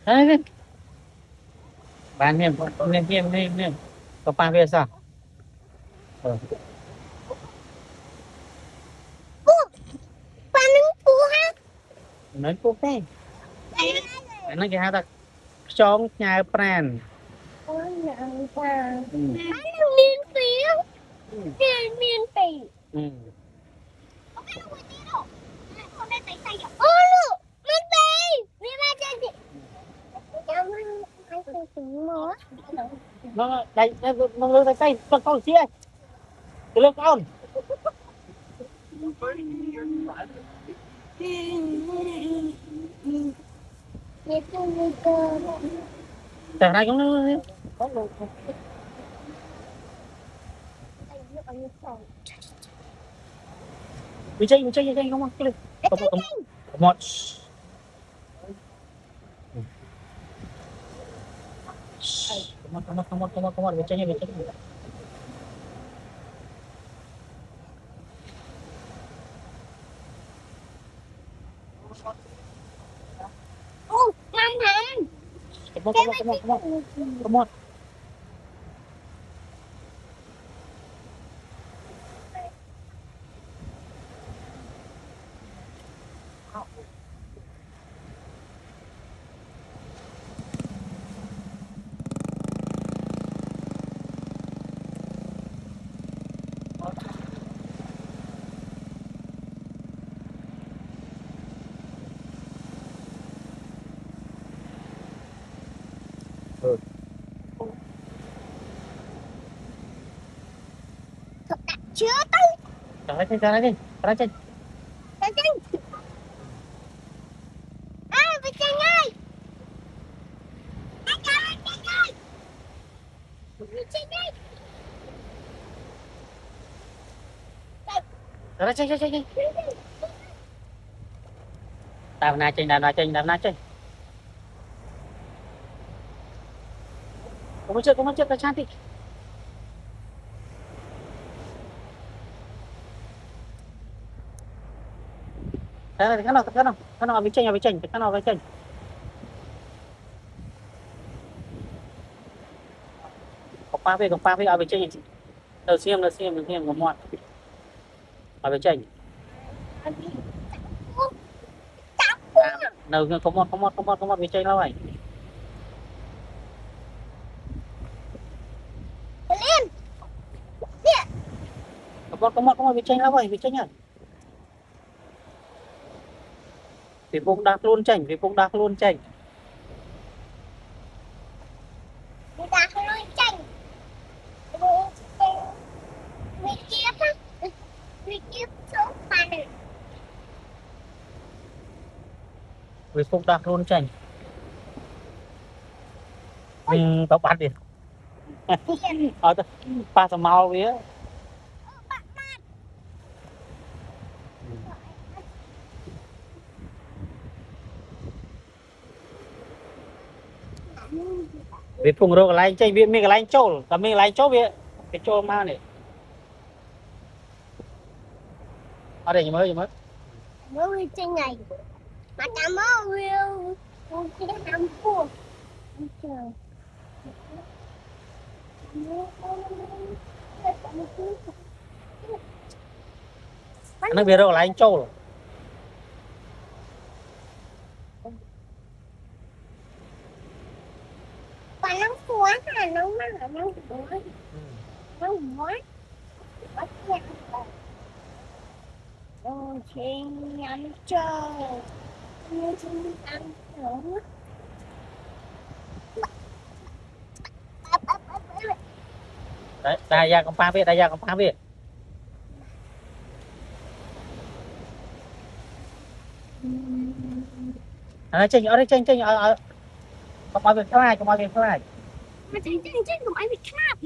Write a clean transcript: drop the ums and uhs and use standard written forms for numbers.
đấy bán miếng miếng có ba về sao ờ nói cô thế nó cái hai ta chong nhà pran ừ nó đây nó lưới tay tay con chia cái lưới con tại này cũng bị chơi không cái không một come on, bị chơi come on ừ. Chưa tới. Ra trên Tới chân. À, với chân ơi. Anh ơi, chân ơi. Với chân ơi. ra trên đào na trên không có chết ta chanti cái nào bị chênh cái nào bị chênh có ba về ở bị chênh đầu xiêm một mọt ở bị chênh đâu có một bị chênh đâu vậy Lên. Nè. có một bị chênh đâu vậy bị chênh à vì cũng đặt luôn chênh Người ta không nói chân. Người kia á. Người kia số bàn này. vì cũng đặt luôn chênh tao bắt đi ở ba tao mau vía vì phùng rồi cái chênh vì mình cái trâu cả mình cái trâu vía cái trâu ma này ở đây mới Mới chân này. Mà ta mới will. Không chỉ làm phụ. Trời. nó về rồi cái trâu Và nó quá là nó mà nó quá. Nó quá. Quá nha. Ôi chị ăn trời. Như chị ăn nữa. đấy đại gia con ba về ở đây chênh ở có mọi việc thế này Mà chị không ai bị khát.